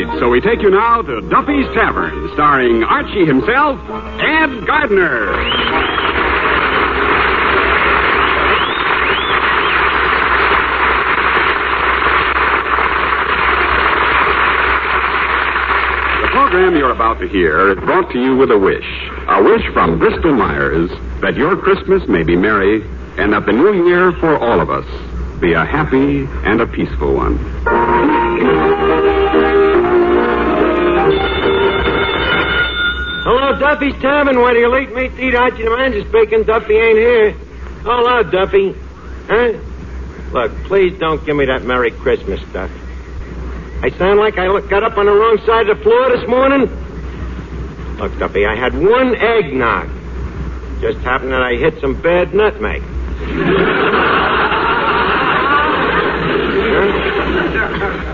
night, so we take you now to Duffy's Tavern, starring Archie himself, Ed Gardner. The program you're about to hear is brought to you with a wish from Bristol Myers, that your Christmas may be merry and that the new year for all of us be a happy and a peaceful one. Hello, Duffy's Tavern. Where do you late meet to eat? Archie the manager speaking. Duffy ain't here. Hello, Duffy. Huh? Look, please don't give me that Merry Christmas stuff. I sound like I got up on the wrong side of the floor this morning? Look, Duffy, I had one eggnog. Just happened that I hit some bad nutmeg.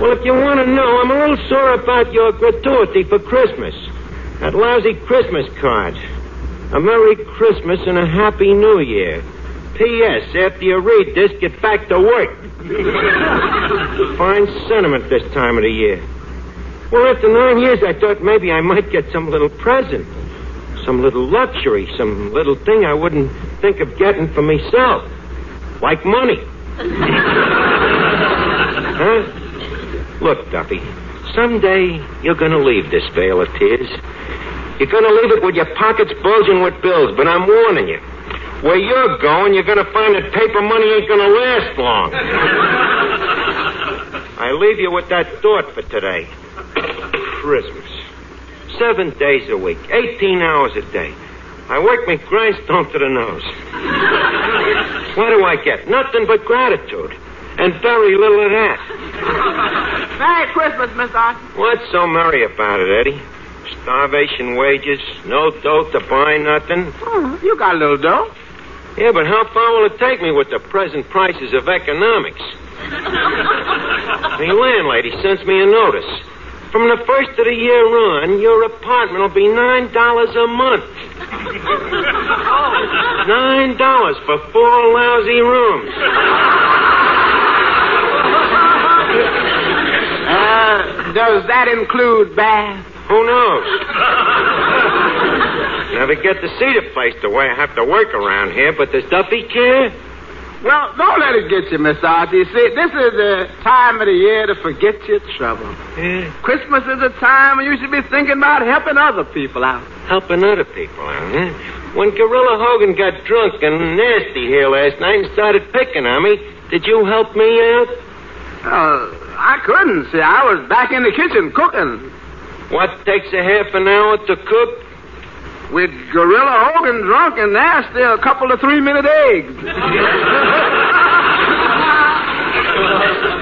Well, if you want to know, I'm a little sore about your gratuity for Christmas. That lousy Christmas card. A Merry Christmas and a Happy New Year. P.S. After you read this, get back to work. Fine sentiment this time of the year. Well, after 9 years, I thought maybe I might get some little present. Some little luxury. Some little thing I wouldn't think of getting for myself. Like money. Huh? Look, Duffy, someday you're going to leave this vale of tears. You're going to leave it with your pockets bulging with bills, but I'm warning you. Where you're going, you're going to find that paper money ain't going to last long. I leave you with that thought for today. Christmas. 7 days a week, 18 hours a day. I work my grindstone to the nose. What do I get? Nothing but gratitude. And very little of that. Merry Christmas, Miss Archie. What's so merry about it, Eddie? Starvation wages, no dough to buy nothing. Oh, you got a little dough. Yeah, but how far will it take me with the present prices of economics? The landlady sends me a notice. From the first of the year on, your apartment will be $9 a month. $9 for 4 lousy rooms. Does that include bath? Who knows? Never get to see the place the way I have to work around here, but does Duffy care? Well, don't let it get you, Miss Archie. See, this is the time of the year to forget your trouble. Yeah. Christmas is a time when you should be thinking about helping other people out. Helping other people out, huh? When Gorilla Hogan got drunk and nasty here last night and started picking on me, did you help me out? I couldn't. See, I was back in the kitchen cooking. What takes a half an hour to cook? With Gorilla Hogan drunk and nasty, a couple of 3-minute eggs.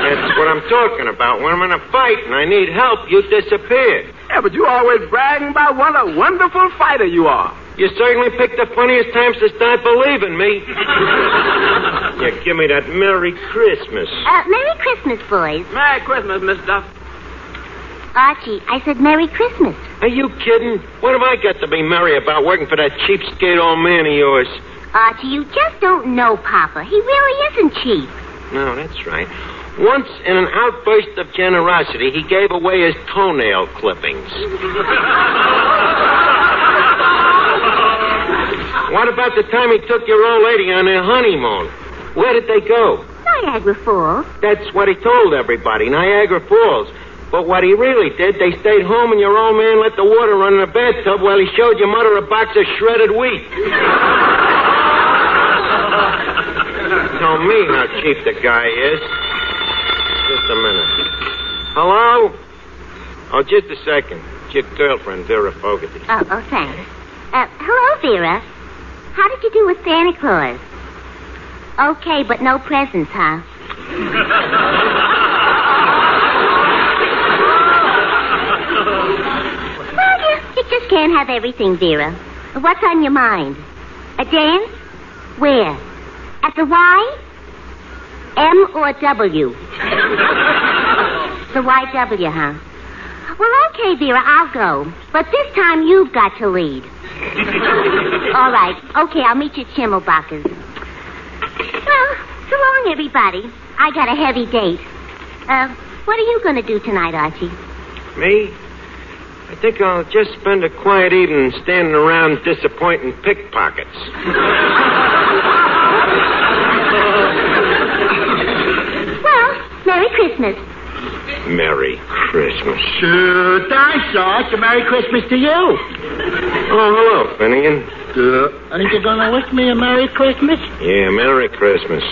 That's what I'm talking about. When I'm in a fight and I need help, you disappear. Yeah, but you always bragging about what a wonderful fighter you are. You certainly picked the funniest times to start believing me. Yeah, give me that Merry Christmas. Merry Christmas, boys. Merry Christmas, Miss Duff. Archie, I said Merry Christmas. Are you kidding? What have I got to be merry about working for that cheapskate old man of yours? Archie, you just don't know Papa. He really isn't cheap. No, that's right. Once, in an outburst of generosity, he gave away his toenail clippings. What about the time he took your old lady on their honeymoon? Where did they go? Niagara Falls. That's what he told everybody, Niagara Falls. But what he really did, they stayed home and your old man let the water run in the bathtub while he showed your mother a box of shredded wheat. Tell me how cheap the guy is. Just a minute. Hello? Oh, just a second. It's your girlfriend, Vera Fogarty. Oh, thanks. Hello, Vera. How did you do with Santa Claus? Okay, but no presents, huh? Well, you just can't have everything, Vera. What's on your mind? A dance? Where? At the Y? M or W? The YW, huh? Well, okay, Vera, I'll go. But this time you've got to lead. All right. Okay, I'll meet you at Schimmelbacher's. Well, so long, everybody. I got a heavy date. What are you going to do tonight, Archie? Me? I think I'll just spend a quiet evening standing around disappointing pickpockets. Well, Merry Christmas. Merry Christmas. Thanks, Arch. Merry Christmas to you. Oh, hello, Finnegan. Ain't you gonna wish me a Merry Christmas? Yeah, Merry Christmas.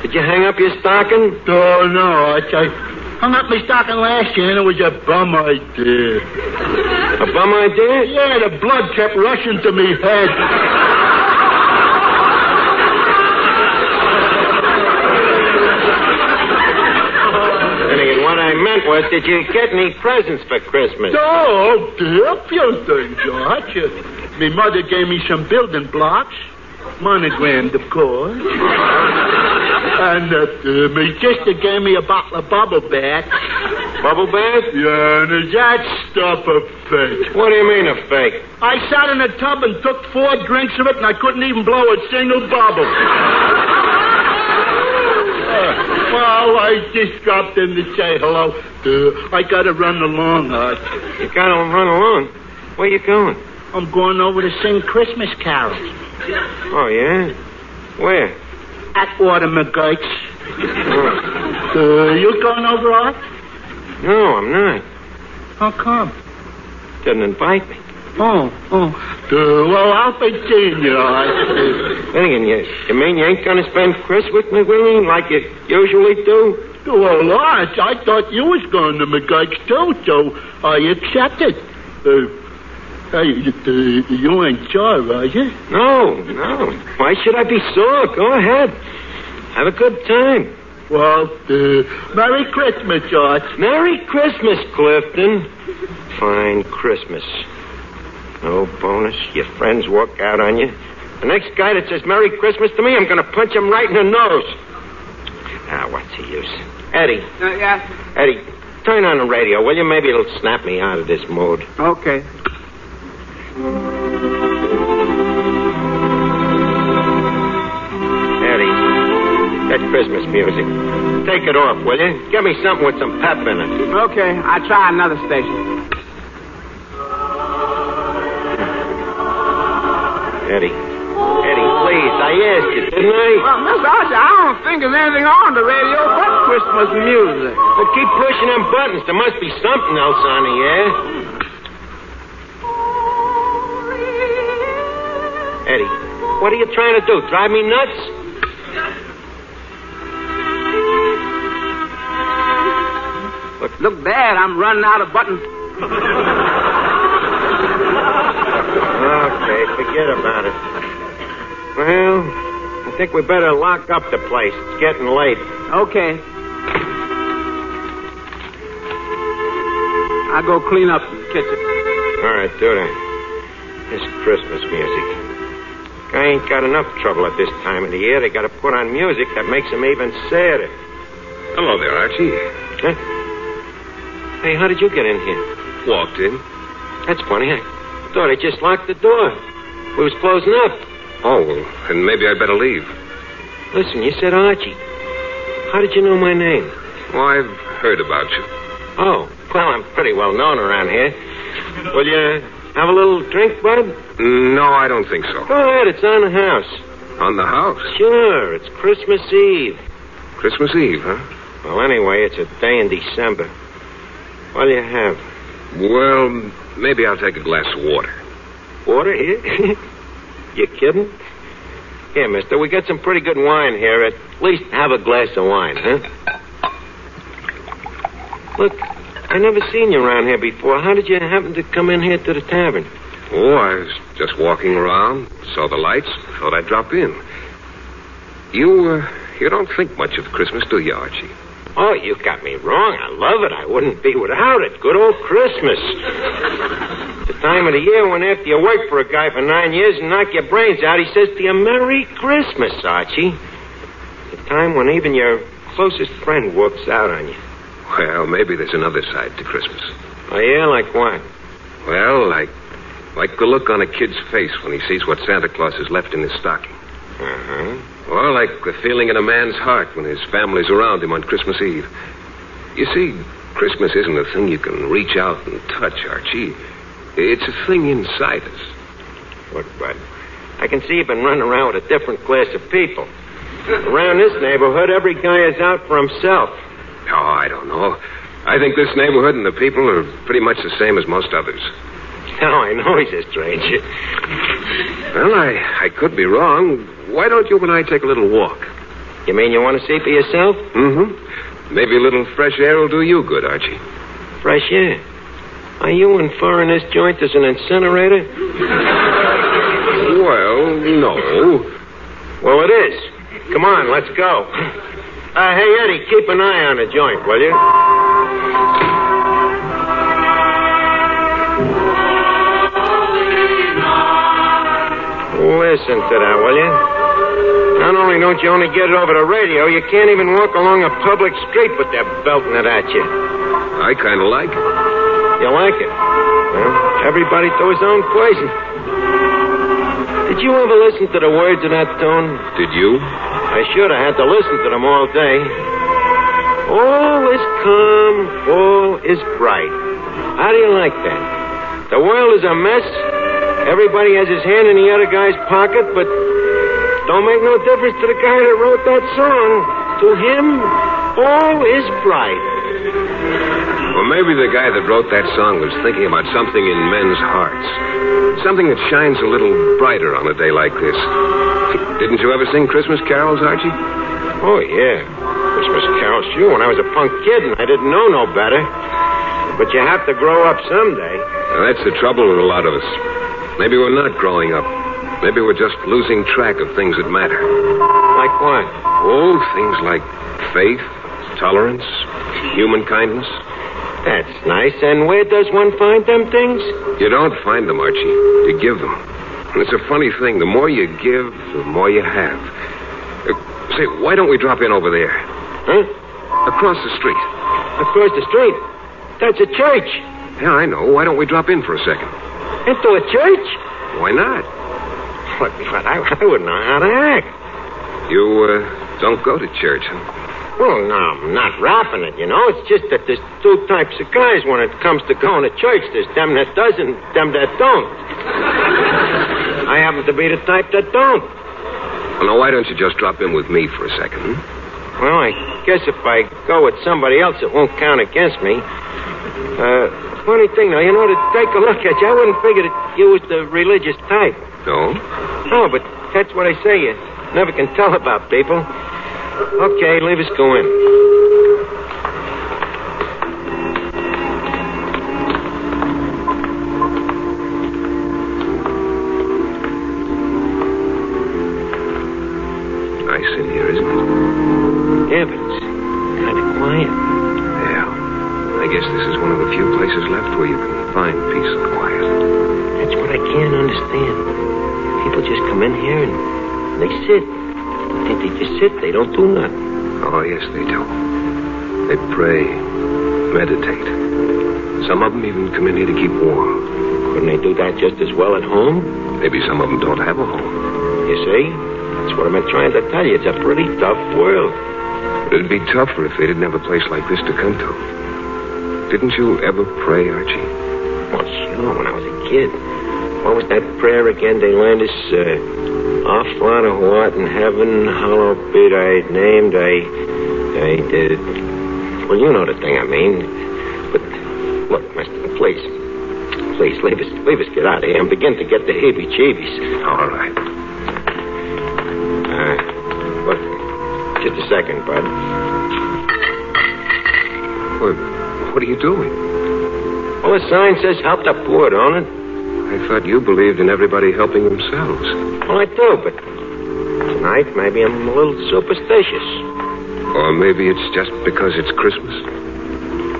Did you hang up your stocking? Oh, no, Arch. I hung up my stocking last year, and it was a bum idea. A bum idea? Yeah, the blood kept rushing to me head. Finnegan, what I meant was, did you get any presents for Christmas? Oh, dear, a few things, Arch. My mother gave me some building blocks, monogrammed, of course. And my sister gave me a bottle of bubble bath. Bubble bath? Yeah, and is that stuff a fake? What do you mean a fake? I sat in a tub and took 4 drinks of it, and I couldn't even blow a single bubble. Well, I just dropped in to say hello. I gotta run along, Arch. You gotta run along? Where you going? I'm going over to sing Christmas carols. Oh, yeah? Where? At Water McGurk's. You going over, Arch? No, I'm not. How come? Didn't invite me. Oh. Well, I'll be seeing you, Arch. Finnegan, you mean you ain't gonna spend Christmas with me, Willie, like you usually do? Well, Arch, I thought you was going to McGurk's too, so I accepted. Hey, you ain't sore, are you? No. Why should I be sore? Go ahead. Have a good time. Well, Merry Christmas, Arch. Merry Christmas, Clifton. Fine Christmas. No bonus. Your friends walk out on you. The next guy that says Merry Christmas to me, I'm going to punch him right in the nose. Ah, what's the use? Eddie. Yeah? Eddie, turn on the radio, will you? Maybe it'll snap me out of this mood. Okay. Eddie, that Christmas music. Take it off, will you? Get me something with some pep in it. Okay, I'll try another station. Eddie, please, I asked you, didn't I? Well, Miss Archie, I don't think there's anything on the radio but Christmas music. Well, keep pushing them buttons. There must be something else on the air. Eddie, what are you trying to do? Drive me nuts? Look, Dad, I'm running out of buttons. Okay, forget about it. Well, I think we better lock up the place. It's getting late. Okay. I'll go clean up the kitchen. All right, do that. This Christmas music. I ain't got enough trouble at this time of the year. They got to put on music that makes them even sadder. Hello there, Archie. Huh? Hey, how did you get in here? Walked in. That's funny. I thought I just locked the door. We was closing up. Oh, well, then maybe I'd better leave. Listen, you said Archie. How did you know my name? Well, I've heard about you. Oh, well, I'm pretty well known around here. Will you have a little drink, bud? No, I don't think so. Go ahead, it's on the house. On the house? Sure, it's Christmas Eve. Christmas Eve, huh? Well, anyway, it's a day in December. What do you have? Well, maybe I'll take a glass of water. Water here? You kidding? Here, mister, we got some pretty good wine here. At least have a glass of wine, huh? Look, I never seen you around here before. How did you happen to come in here to the tavern? Oh, I was just walking around, saw the lights, thought I'd drop in. You don't think much of Christmas, do you, Archie? Oh, you got me wrong. I love it. I wouldn't be without it. Good old Christmas. The time of the year when after you work for a guy for 9 years and knock your brains out, he says to you, Merry Christmas, Archie. The time when even your closest friend walks out on you. Well, maybe there's another side to Christmas. Oh, yeah? Like what? Well, like the look on a kid's face when he sees what Santa Claus has left in his stocking. Uh-huh. Or like the feeling in a man's heart when his family's around him on Christmas Eve. You see, Christmas isn't a thing you can reach out and touch, Archie. It's a thing inside us. Look, Bud, I can see you've been running around with a different class of people. Around this neighborhood, every guy is out for himself. Oh, I don't know. I think this neighborhood and the people are pretty much the same as most others. Oh, I know he's a stranger. Well, I could be wrong. Why don't you and I take a little walk? You mean you want to see for yourself? Mm-hmm. Maybe a little fresh air will do you good, Archie. Fresh air? Are you inferring this joint as an incinerator? Well, no. Well, it is. Come on, let's go. Hey, Eddie, keep an eye on the joint, will you? Listen to that, will you? Not only don't you only get it over the radio, you can't even walk along a public street with that belting it at you. I kind of like it. You like it? Well, everybody to his own poison. Did you ever listen to the words of that tune? Did you? I should have had to listen to them all day. All is calm, all is bright. How do you like that? The world is a mess. Everybody has his hand in the other guy's pocket, but don't make no difference to the guy that wrote that song. To him, all is bright. Well, maybe the guy that wrote that song was thinking about something in men's hearts. Something that shines a little brighter on a day like this. Didn't you ever sing Christmas carols, Archie? Oh, yeah. Christmas carols, sure, when I was a punk kid and I didn't know no better. But you have to grow up someday. Now, that's the trouble with a lot of us. Maybe we're not growing up. Maybe we're just losing track of things that matter. Like what? Oh, things like faith, tolerance, human kindness. That's nice. And where does one find them things? You don't find them, Archie. You give them. And it's a funny thing. The more you give, the more you have. Say, why don't we drop in over there? Huh? Across the street. Across the street? That's a church. Yeah, I know. Why don't we drop in for a second? Into a church? Why not? But I wouldn't know how to act. You, don't go to church, huh? Well, no, I'm not rapping it, you know. It's just that there's two types of guys when it comes to going to church. There's them that does and them that don't. I happen to be the type that don't. Well, now, why don't you just drop in with me for a second, huh? Well, I guess if I go with somebody else, it won't count against me. Funny thing, though, you know, to take a look at you, I wouldn't figure that you was the religious type. No? No, but that's what I say. You never can tell about people. Okay, leave us go in. Nice in here, isn't it? Yeah, but it's kind of quiet. Yeah. I guess this is one of the few places left where you can find peace and quiet. That's what I can't understand. People just come in here and they sit. They just sit. They don't do nothing. Oh, yes, they do. They pray, meditate. Some of them even come in here to keep warm. Couldn't they do that just as well at home? Maybe some of them don't have a home. You see? That's what I've been trying to tell you. It's a pretty tough world. But it'd be tougher if they didn't have a place like this to come to. Didn't you ever pray, Archie? Well, sure, when I was a kid. What was that prayer again? They learned us, Our Father who art in heaven, hallowed be thy name, thy did. Well, you know the thing I mean. But, look, mister, please, leave us get out of here. I'm beginning to get the heebie-jeebies. All right. Look, just a second, bud. What are you doing? Well, the sign says help the poor, don't it? I thought you believed in everybody helping themselves. Well, I do, but tonight maybe I'm a little superstitious. Or maybe it's just because it's Christmas.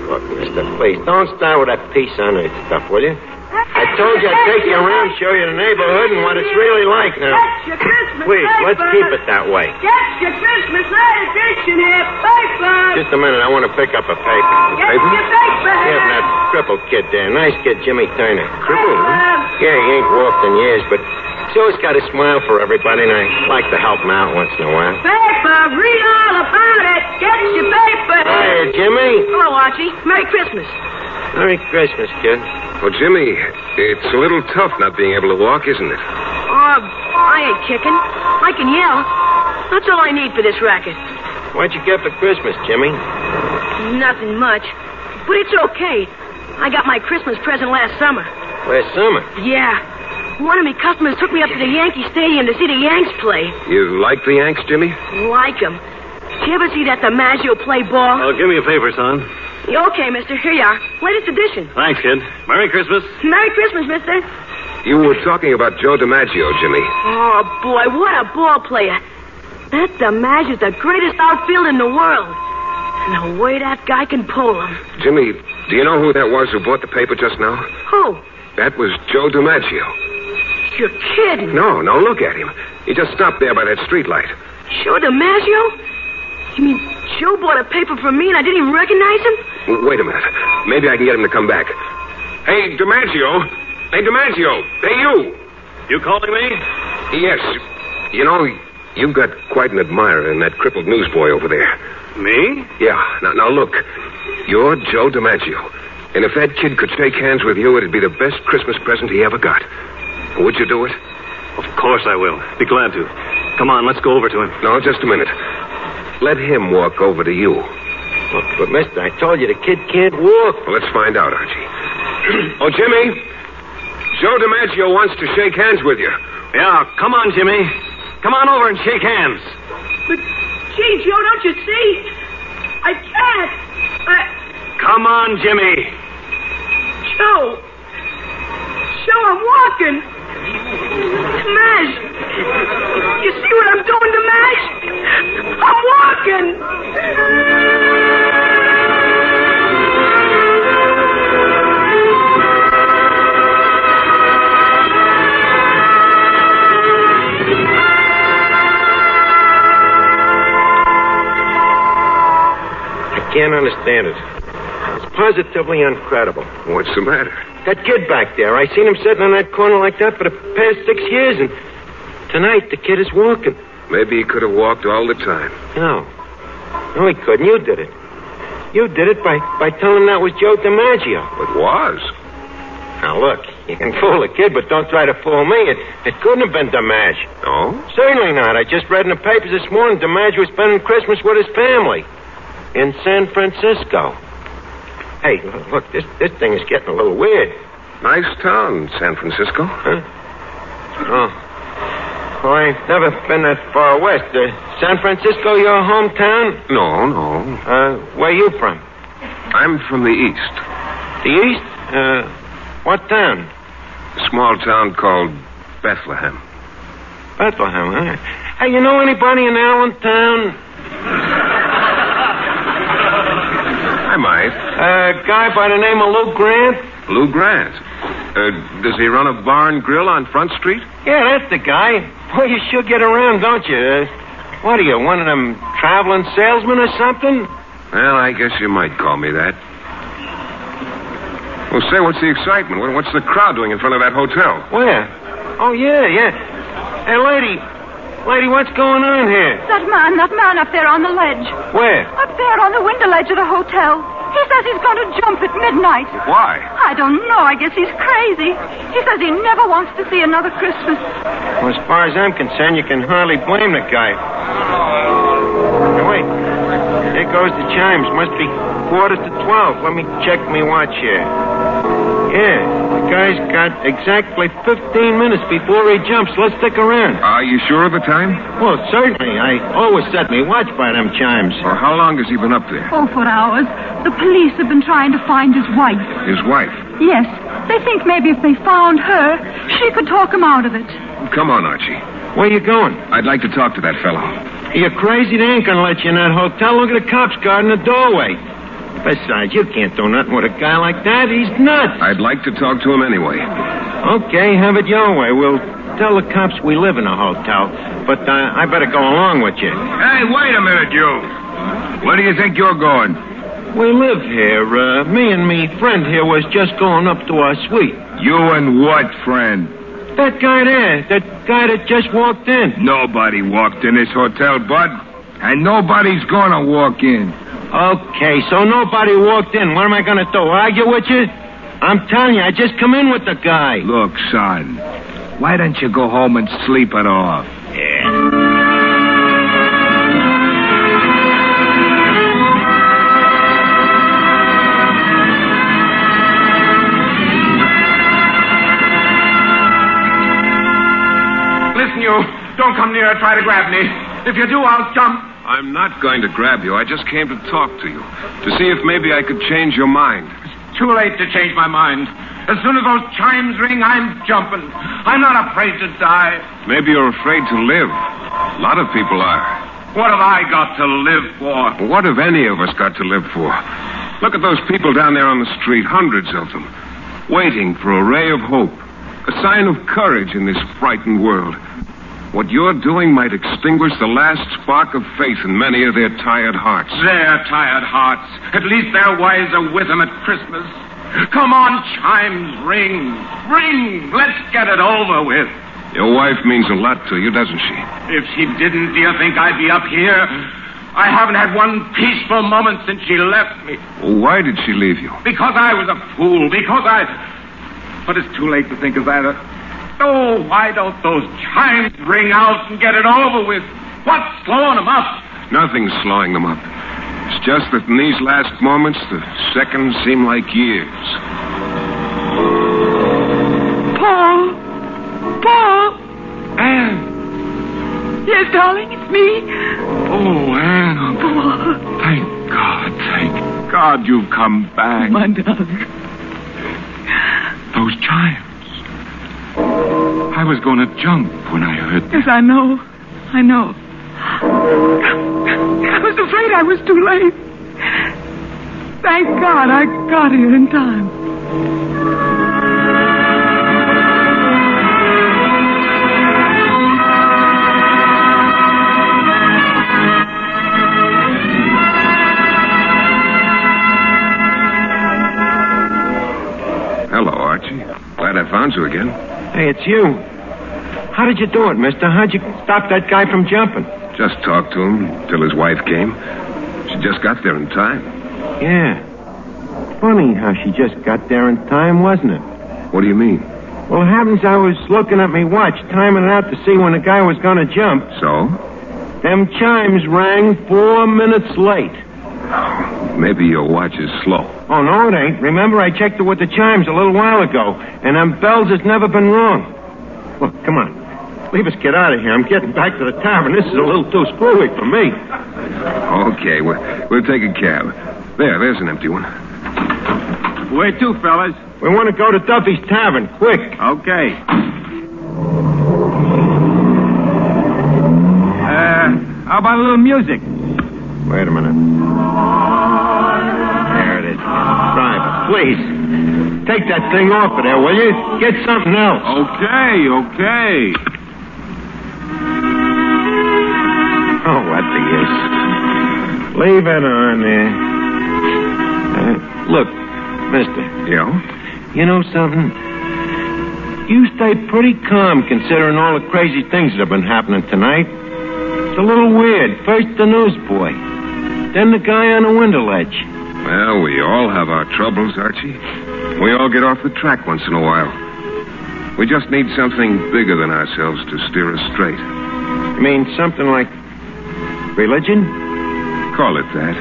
Look, mister, please, don't start with that peace on earth stuff, will you? I told you I'd take you around, show you the neighborhood and what it's really like now. That's your Christmas Please, paper. let's keep it that way. That's your Christmas night edition here, paper. Just a minute, I want to pick up a paper. Get your paper Yeah, here. that crippled kid there. Nice kid, Jimmy Turner. Crippled, huh? Yeah, he ain't walked in years, but he's always got a smile for everybody, and I like to help him out once in a while. Paper, read all about it. Get your paper. Hey, Jimmy. Hello, Archie. Merry Christmas. Merry Christmas, kid. Well, Jimmy, it's a little tough not being able to walk, isn't it? Oh, I ain't kicking. I can yell. That's all I need for this racket. What'd you get for Christmas, Jimmy? Nothing much. But it's okay. I got my Christmas present last summer. Last summer? Yeah. One of me customers took me up to the Yankee Stadium to see the Yanks play. You like the Yanks, Jimmy? Like 'em. Did you ever see that DiMaggio play ball? Oh, give me a favor, son. Okay, mister. Here you are. Latest edition. Thanks, kid. Merry Christmas. Merry Christmas, mister. You were talking about Joe DiMaggio, Jimmy. Oh, boy, what a ball player. That DiMaggio's the greatest outfielder in the world. And the way that guy can pull him. Jimmy, do you know who that was who bought the paper just now? Who? That was Joe DiMaggio. You're kidding. No, look at him. He just stopped there by that streetlight. Joe DiMaggio? You mean Joe bought a paper from me and I didn't even recognize him? Wait a minute. Maybe I can get him to come back. Hey, DiMaggio. Hey, DiMaggio. Hey, you. You calling me? Yes. You know, you've got quite an admirer in that crippled newsboy over there. Me? Yeah. Now look. You're Joe DiMaggio. And if that kid could shake hands with you, it'd be the best Christmas present he ever got. Would you do it? Of course I will. Be glad to. Come on, let's go over to him. No, just a minute. Let him walk over to you. But, mister, I told you the kid can't walk. Well, let's find out, Archie. Oh, Jimmy. Joe DiMaggio wants to shake hands with you. Yeah, come on, Jimmy. Come on over and shake hands. But, gee, Joe, don't you see? I can't. Come on, Jimmy. Joe. Joe, I'm walking. Dimash. You see what I'm doing, Dimash? I'm walking. I can't understand it. It's positively incredible. What's the matter? That kid back there, I seen him sitting in that corner like that for the past 6 years, and tonight the kid is walking. Maybe he could have walked all the time. No, he couldn't. You did it. You did it by telling him that was Joe DiMaggio. It was. Now, look, you can fool a kid, but don't try to fool me. It couldn't have been DiMaggio. No? Certainly not. I just read in the papers this morning DiMaggio was spending Christmas with his family in San Francisco. Hey, look, this thing is getting a little weird. Nice town, San Francisco. Huh? Oh. Well, I ain't never been that far west. San Francisco your hometown? No. Where you from? I'm from the east. The east? What town? A small town called Bethlehem. Bethlehem, huh? Hey, you know anybody in Allentown? I might. A guy by the name of Lou Grant? Lou Grant. Does he run a bar and grill on Front Street? Yeah, that's the guy. Boy, you sure get around, don't you? What are you, one of them traveling salesmen or something? Well, I guess you might call me that. Well, say, what's the excitement? What's the crowd doing in front of that hotel? Where? Oh, yeah. Hey, lady, what's going on here? That man up there on the ledge. Where? Up there on the window ledge of the hotel. He says he's going to jump at midnight. Why? I don't know. I guess he's crazy. He says he never wants to see another Christmas. Well, as far as I'm concerned, you can hardly blame the guy. Now, wait. There goes the chimes. Must be 11:45. Let me check my watch here. Yeah, the guy's got exactly 15 minutes before he jumps. Let's stick around. Are you sure of the time? Well, certainly. I always set me watch by them chimes. Well, how long has he been up there? Oh, for hours. The police have been trying to find his wife. His wife? Yes. They think maybe if they found her, she could talk him out of it. Come on, Archie. Where you going? I'd like to talk to that fellow. You're crazy. They ain't gonna let you in that hotel. Look at the cops guarding the doorway. Besides, you can't do nothing with a guy like that. He's nuts. I'd like to talk to him anyway. Okay, have it your way. We'll tell the cops we live in a hotel, but I better go along with you. Hey, wait a minute, you. Where do you think you're going? We live here. Me and me friend here was just going up to our suite. You and what friend? That guy there. That guy that just walked in. Nobody walked in this hotel, Bud. And nobody's gonna walk in. Okay, so nobody walked in. What am I going to do, argue with you? I'm telling you, I just come in with the guy. Look, son, why don't you go home and sleep it off? Yeah. Listen, you. Don't come near and try to grab me. If you do, I'll jump. I'm not going to grab you. I just came to talk to you. To see if maybe I could change your mind. It's too late to change my mind. As soon as those chimes ring, I'm jumping. I'm not afraid to die. Maybe you're afraid to live. A lot of people are. What have I got to live for? What have any of us got to live for? Look at those people down there on the street, hundreds of them, waiting for a ray of hope, a sign of courage in this frightened world. What you're doing might extinguish the last spark of faith in many of their tired hearts. Their tired hearts. At least their wives are with them at Christmas. Come on, chimes, ring. Ring. Let's get it over with. Your wife means a lot to you, doesn't she? If she didn't, do you think I'd be up here? I haven't had one peaceful moment since she left me. Well, why did she leave you? Because I was a fool. But it's too late to think of that. Oh, why don't those chimes ring out and get it over with? What's slowing them up? Nothing's slowing them up. It's just that in these last moments, the seconds seem like years. Paul! Anne! Yes, darling, it's me. Oh, Anne. Paul. Thank God you've come back. My darling. Those chimes. I was going to jump when I heard that. Yes, I know. I was afraid I was too late. Thank God I got here in time. Hello, Archie. Glad I found you again. Hey, it's you. How did you do it, mister? How'd you stop that guy from jumping? Just talked to him till his wife came. She just got there in time. Yeah. Funny how she just got there in time, wasn't it? What do you mean? Well, it happens I was looking at me watch, timing it out to see when the guy was going to jump. So? Them chimes rang 4 minutes late. Maybe your watch is slow. Oh, no, it ain't. Remember, I checked it with the chimes a little while ago, and them bells has never been wrong. Look, come on. Leave us get out of here. I'm getting back to the tavern. This is a little too screwy for me. Okay, we'll take a cab. There's an empty one. Where to, fellas? We want to go to Duffy's Tavern, quick. Okay. How about a little music? Wait a minute. There it is. Driver, please. Take that thing off of there, will you? Get something else. Okay. Oh, what the use? Leave it on there. Look, mister. Yeah? You know something? You stay pretty calm considering all the crazy things that have been happening tonight. It's a little weird. First the newsboy, then the guy on the window ledge. Well, we all have our troubles, Archie. We all get off the track once in a while. We just need something bigger than ourselves to steer us straight. You mean something like religion? Call it that.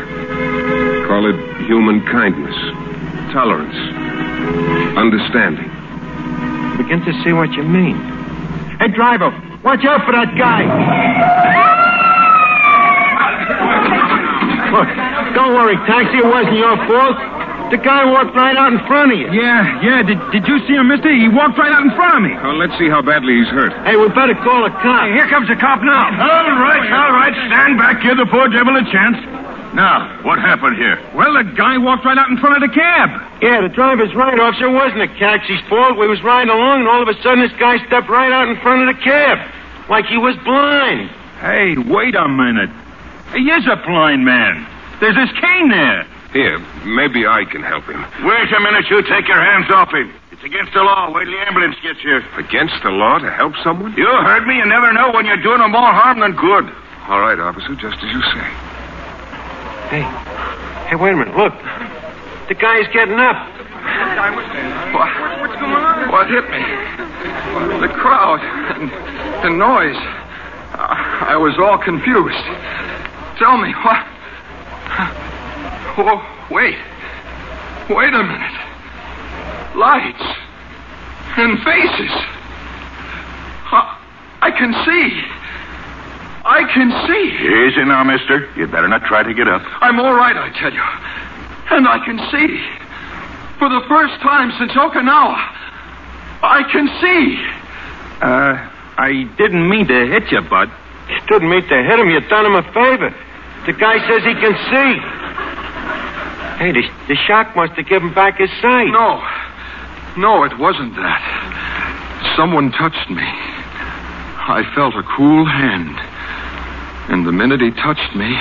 Call it human kindness, tolerance, understanding. Begin to see what you mean. Hey, driver, watch out for that guy. Look, don't worry, taxi. It wasn't your fault. The guy walked right out in front of you. Yeah. Did you see him, mister? He walked right out in front of me. Well, let's see how badly he's hurt. Hey, we better call a cop. Hey, here comes the cop now. All right. Stand back. Give the poor devil a chance. Now, what happened here? Well, the guy walked right out in front of the cab. Yeah, the driver's right, officer. It wasn't the taxi's fault. We was riding along, and all of a sudden this guy stepped right out in front of the cab. Like he was blind. Hey, wait a minute. He is a blind man. There's his cane there. Here, maybe I can help him. Wait a minute, you take your hands off him. It's against the law. Wait till the ambulance gets here. Against the law to help someone? You heard me. You never know when you're doing them more harm than good. All right, officer, just as you say. Hey, wait a minute. Look. The guy's getting up. What's going on? What hit me? The crowd. The noise. I was all confused. Tell me, what? Oh, wait. Wait a minute. Lights. And faces. I can see. I can see. Easy now, mister. You'd better not try to get up. I'm all right, I tell you. And I can see. For the first time since Okinawa, I can see. I didn't mean to hit you, Bud. You didn't mean to hit him. You done him a favor. The guy says he can see. Hey, the shock must have given back his sight. No, it wasn't that. Someone touched me. I felt a cool hand. And the minute he touched me,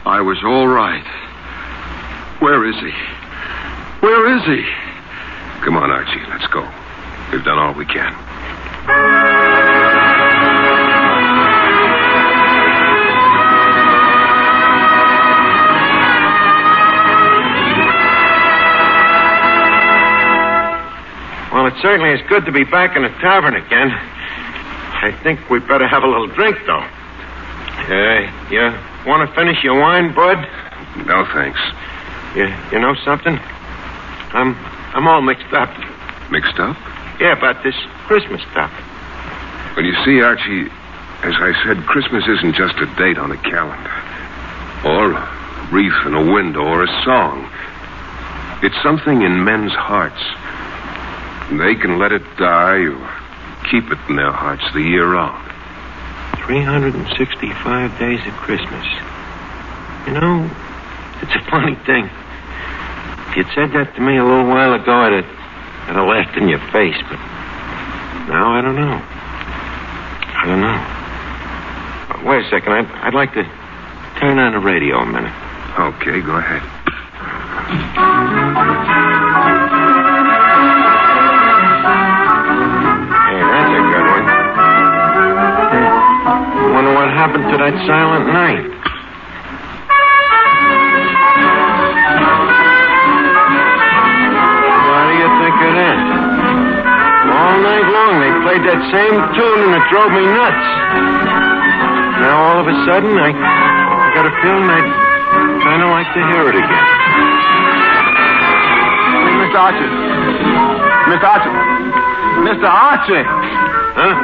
I was all right. Where is he? Where is he? Come on, Archie, let's go. We've done all we can. Well, it certainly is good to be back in the tavern again. I think we better have a little drink, though. You want to finish your wine, Bud? No, thanks. You know something? I'm all mixed up. Mixed up? Yeah, about this Christmas stuff. Well, you see, Archie, as I said, Christmas isn't just a date on a calendar. Or a wreath in a window or a song. It's something in men's hearts. They can let it die or keep it in their hearts the year round. 365 days of Christmas. You know, it's a funny thing. If you'd said that to me a little while ago, I'd have laughed in your face, but now I don't know. Wait a second. I'd like to turn on the radio a minute. Okay, go ahead. Hey, that's a good one. Wonder what happened to that silent night. What do you think of that? All night long they played that same tune and it drove me nuts. Now all of a sudden I got a feeling I'd kind of like to hear it again. Mr. Archie. Mr. Archie. Mr. Archie. Huh?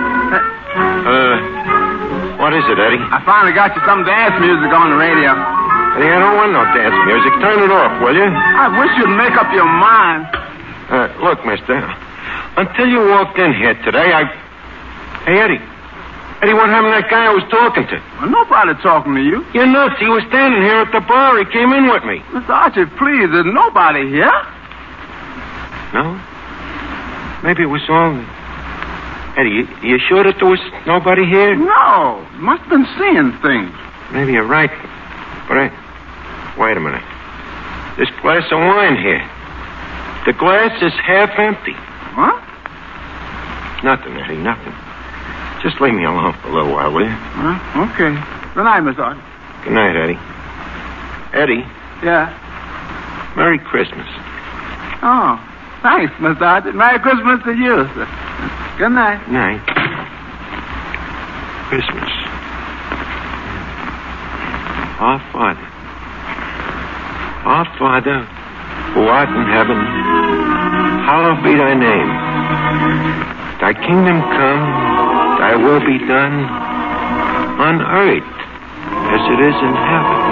What is it, Eddie? I finally got you some dance music on the radio. Eddie, I don't want no dance music. Turn it off, will you? I wish you'd make up your mind. Look, mister, until you walked in here today, Hey, Eddie. Eddie, what happened to that guy I was talking to? Well, nobody talking to you. You're nuts. He was standing here at the bar. He came in with me. Mr. Archie, please, there's nobody here. No? Maybe it was all... Eddie, you sure that there was nobody here? No. Must have been seeing things. Maybe you're right. But wait a minute. This glass of wine here. The glass is half empty. What? Nothing, Eddie, nothing. Just leave me alone for a little while, will you? Okay. Good night, Mr. Archie. Good night, Eddie. Eddie? Yeah? Merry Christmas. Oh, thanks, Mr. Archie. Merry Christmas to you, sir. Good night. Night. Christmas. Our Father, who art in heaven, hallowed be thy name. Thy kingdom come, thy will be done, on earth as it is in heaven.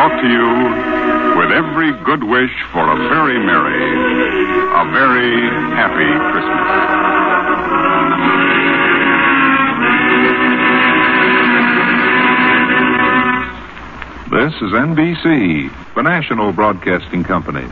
To you with every good wish for a very merry, a very happy Christmas. This is NBC, the national broadcasting company.